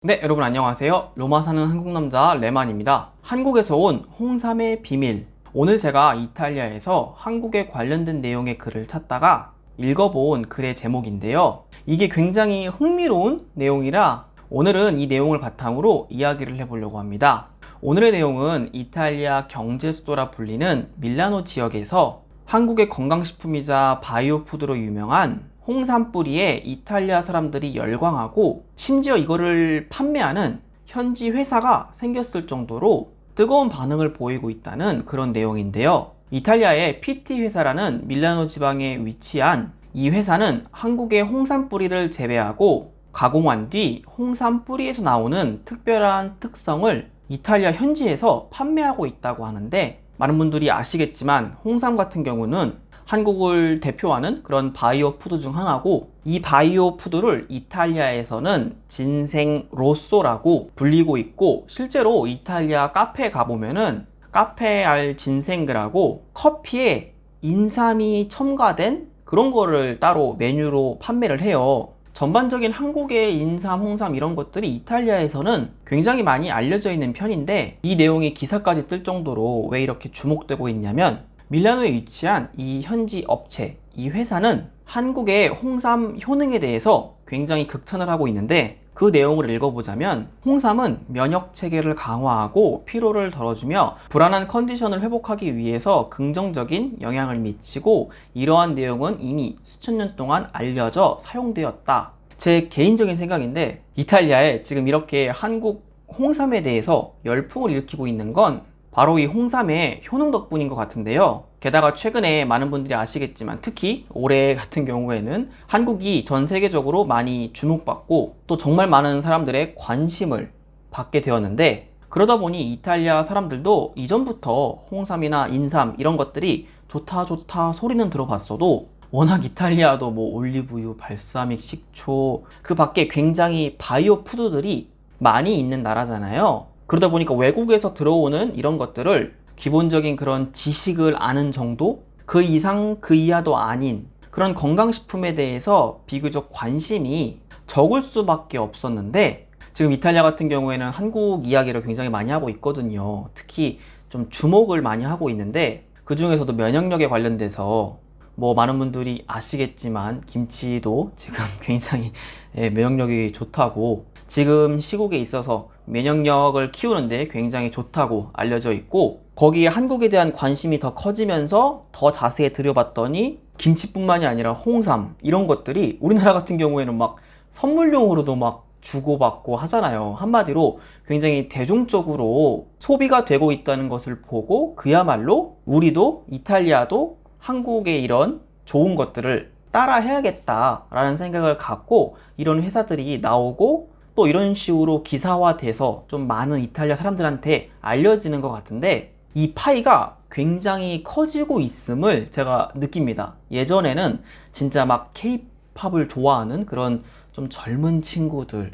네, 여러분 안녕하세요. 로마 사는 한국 남자 레만입니다. 한국에서 온 홍삼의 비밀. 오늘 제가 이탈리아에서 한국에 관련된 내용의 글을 찾다가 읽어본 글의 제목인데요. 이게 굉장히 흥미로운 내용이라 오늘은 이 내용을 바탕으로 이야기를 해보려고 합니다. 오늘의 내용은 이탈리아 경제 수도라 불리는 밀라노 지역에서 한국의 건강식품이자 바이오푸드로 유명한 홍삼 뿌리에 이탈리아 사람들이 열광하고 심지어 이거를 판매하는 현지 회사가 생겼을 정도로 뜨거운 반응을 보이고 있다는 그런 내용인데요. 이탈리아의 PT 회사라는 밀라노 지방에 위치한 이 회사는 한국의 홍삼 뿌리를 재배하고 가공한 뒤 홍삼 뿌리에서 나오는 특별한 특성을 이탈리아 현지에서 판매하고 있다고 하는데, 많은 분들이 아시겠지만 홍삼 같은 경우는 한국을 대표하는 그런 바이오 푸드 중 하나고, 이 바이오 푸드를 이탈리아에서는 진생 로쏘라고 불리고 있고, 실제로 이탈리아 카페에 가보면은 카페 알 진생그라고 커피에 인삼이 첨가된 그런 거를 따로 메뉴로 판매를 해요. 전반적인 한국의 인삼, 홍삼 이런 것들이 이탈리아에서는 굉장히 많이 알려져 있는 편인데, 이 내용이 기사까지 뜰 정도로 왜 이렇게 주목되고 있냐면, 밀라노에 위치한 이 현지 업체, 이 회사는 한국의 홍삼 효능에 대해서 굉장히 극찬을 하고 있는데, 그 내용을 읽어보자면 홍삼은 면역 체계를 강화하고 피로를 덜어주며 불안한 컨디션을 회복하기 위해서 긍정적인 영향을 미치고, 이러한 내용은 이미 수천 년 동안 알려져 사용되었다. 제 개인적인 생각인데, 이탈리아에 지금 이렇게 한국 홍삼에 대해서 열풍을 일으키고 있는 건 바로 이 홍삼의 효능 덕분인 것 같은데요. 게다가 최근에 많은 분들이 아시겠지만 특히 올해 같은 경우에는 한국이 전 세계적으로 많이 주목받고 또 정말 많은 사람들의 관심을 받게 되었는데, 그러다 보니 이탈리아 사람들도 이전부터 홍삼이나 인삼 이런 것들이 좋다 좋다 소리는 들어봤어도, 워낙 이탈리아도 뭐 올리브유, 발사믹, 식초, 그 밖에 굉장히 바이오 푸드들이 많이 있는 나라잖아요. 그러다 보니까 외국에서 들어오는 이런 것들을 기본적인 그런 지식을 아는 정도? 그 이상 그 이하도 아닌 그런 건강식품에 대해서 비교적 관심이 적을 수밖에 없었는데, 지금 이탈리아 같은 경우에는 한국 이야기를 굉장히 많이 하고 있거든요. 특히 좀 주목을 많이 하고 있는데, 그 중에서도 면역력에 관련돼서 뭐 많은 분들이 아시겠지만 김치도 지금 굉장히 면역력이 좋다고, 지금 시국에 있어서 면역력을 키우는데 굉장히 좋다고 알려져 있고, 거기에 한국에 대한 관심이 더 커지면서 더 자세히 들여봤더니 김치뿐만이 아니라 홍삼 이런 것들이 우리나라 같은 경우에는 막 선물용으로도 막 주고받고 하잖아요. 한마디로 굉장히 대중적으로 소비가 되고 있다는 것을 보고 그야말로 우리도 이탈리아도 한국의 이런 좋은 것들을 따라 해야겠다라는 생각을 갖고 이런 회사들이 나오고, 또 이런 식으로 기사화돼서 좀 많은 이탈리아 사람들한테 알려지는 것 같은데, 이 파이가 굉장히 커지고 있음을 제가 느낍니다. 예전에는 진짜 막 케이팝을 좋아하는 그런 좀 젊은 친구들,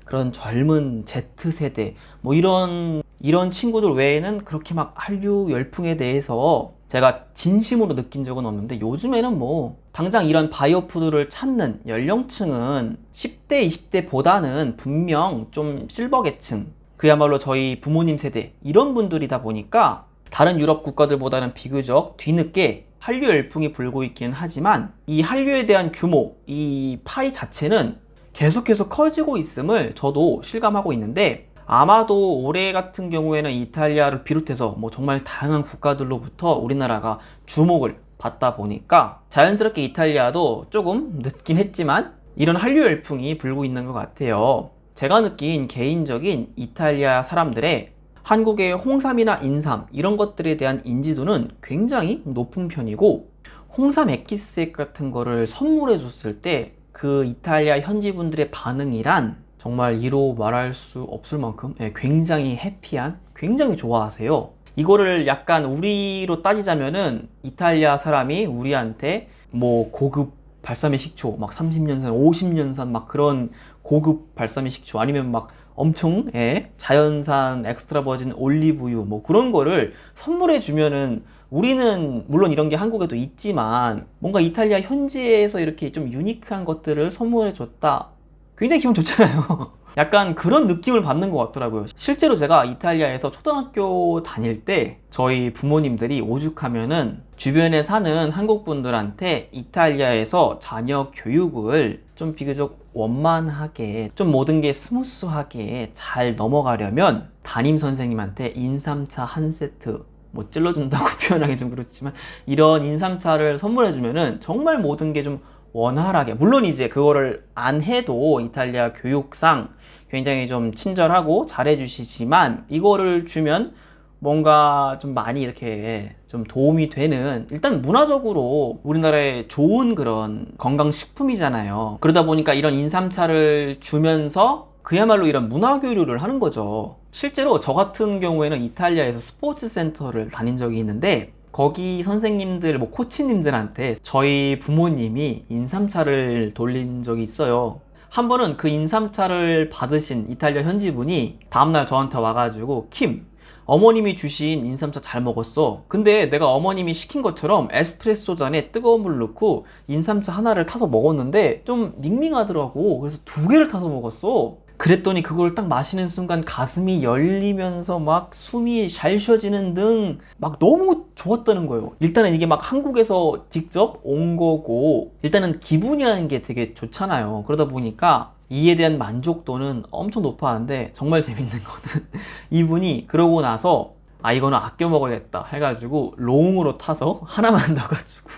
그런 젊은 Z세대 뭐 이런 친구들 외에는 그렇게 막 한류 열풍에 대해서 제가 진심으로 느낀 적은 없는데, 요즘에는 뭐 당장 이런 바이오푸드를 찾는 연령층은 10대, 20대보다는 분명 좀 실버계층, 그야말로 저희 부모님 세대 이런 분들이다 보니까 다른 유럽 국가들보다는 비교적 뒤늦게 한류 열풍이 불고 있기는 하지만, 이 한류에 대한 규모, 이 파이 자체는 계속해서 커지고 있음을 저도 실감하고 있는데, 아마도 올해 같은 경우에는 이탈리아를 비롯해서 뭐 정말 다양한 국가들로부터 우리나라가 주목을 받다 보니까 자연스럽게 이탈리아도 조금 늦긴 했지만 이런 한류 열풍이 불고 있는 것 같아요. 제가 느낀 개인적인 이탈리아 사람들의 한국의 홍삼이나 인삼 이런 것들에 대한 인지도는 굉장히 높은 편이고, 홍삼 액기스 같은 거를 선물해 줬을 때 그 이탈리아 현지 분들의 반응이란 정말 이로 말할 수 없을 만큼 굉장히 해피한, 굉장히 좋아하세요. 이거를 약간 우리로 따지자면은 이탈리아 사람이 우리한테 뭐 고급 발사믹 식초 막 30년산, 50년산 막 그런 고급 발사믹 식초, 아니면 막 엄청 자연산 엑스트라 버진 올리브유 뭐 그런 거를 선물해 주면은, 우리는 물론 이런 게 한국에도 있지만 뭔가 이탈리아 현지에서 이렇게 좀 유니크한 것들을 선물해 줬다, 굉장히 기분 좋잖아요. 약간 그런 느낌을 받는 것 같더라고요. 실제로 제가 이탈리아에서 초등학교 다닐 때 저희 부모님들이 오죽하면은 주변에 사는 한국 분들한테 이탈리아에서 자녀 교육을 좀 비교적 원만하게, 좀 모든 게 스무스하게 잘 넘어가려면 담임 선생님한테 인삼차 한 세트, 뭐 찔러준다고 표현하기 좀 그렇지만 이런 인삼차를 선물해주면은 정말 모든 게 좀 원활하게, 물론 이제 그거를 안 해도 이탈리아 교육상 굉장히 좀 친절하고 잘해주시지만 이거를 주면 뭔가 좀 많이 이렇게 좀 도움이 되는, 일단 문화적으로 우리나라에 좋은 그런 건강식품이잖아요. 그러다 보니까 이런 인삼차를 주면서 그야말로 이런 문화교류를 하는 거죠. 실제로 저 같은 경우에는 이탈리아에서 스포츠 센터를 다닌 적이 있는데 거기 선생님들, 뭐 코치님들한테 저희 부모님이 인삼차를 돌린 적이 있어요. 한 번은 그 인삼차를 받으신 이탈리아 현지분이 다음날 저한테 와가지고, 킴, 어머님이 주신 인삼차 잘 먹었어. 근데 내가 어머님이 시킨 것처럼 에스프레소 잔에 뜨거운 물 넣고 인삼차 하나를 타서 먹었는데 좀 밍밍하더라고. 그래서 두 개를 타서 먹었어. 그랬더니 그걸 딱 마시는 순간 가슴이 열리면서 막 숨이 잘 쉬어지는 등 막 너무 좋았다는 거예요. 일단은 이게 막 한국에서 직접 온 거고, 일단은 기분이라는 게 되게 좋잖아요. 그러다 보니까 이에 대한 만족도는 엄청 높았는데, 정말 재밌는 거는 이분이 그러고 나서 아 이거는 아껴 먹어야겠다 해가지고 롱으로 타서 하나만 넣어가지고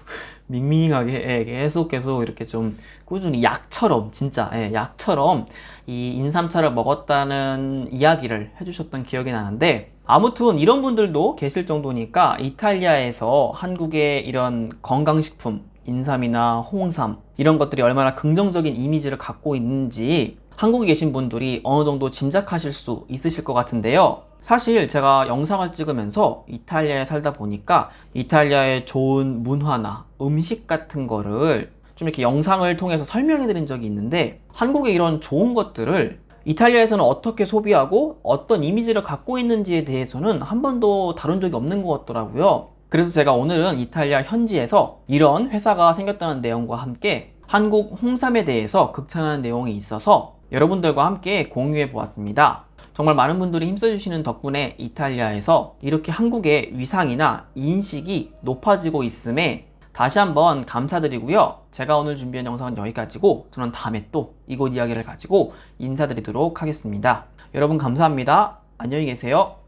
밍밍하게 계속 이렇게 좀 꾸준히 약처럼, 진짜 약처럼 이 인삼차를 먹었다는 이야기를 해주셨던 기억이 나는데, 아무튼 이런 분들도 계실 정도니까 이탈리아에서 한국의 이런 건강식품, 인삼이나 홍삼 이런 것들이 얼마나 긍정적인 이미지를 갖고 있는지 한국에 계신 분들이 어느 정도 짐작하실 수 있으실 것 같은데요. 사실 제가 영상을 찍으면서 이탈리아에 살다 보니까 이탈리아의 좋은 문화나 음식 같은 거를 좀 이렇게 영상을 통해서 설명해 드린 적이 있는데, 한국의 이런 좋은 것들을 이탈리아에서는 어떻게 소비하고 어떤 이미지를 갖고 있는지에 대해서는 한 번도 다룬 적이 없는 것 같더라고요. 그래서 제가 오늘은 이탈리아 현지에서 이런 회사가 생겼다는 내용과 함께 한국 홍삼에 대해서 극찬하는 내용이 있어서 여러분들과 함께 공유해 보았습니다. 정말 많은 분들이 힘써주시는 덕분에 이탈리아에서 이렇게 한국의 위상이나 인식이 높아지고 있음에 다시 한번 감사드리고요. 제가 오늘 준비한 영상은 여기까지고 저는 다음에 또 이곳 이야기를 가지고 인사드리도록 하겠습니다. 여러분 감사합니다. 안녕히 계세요.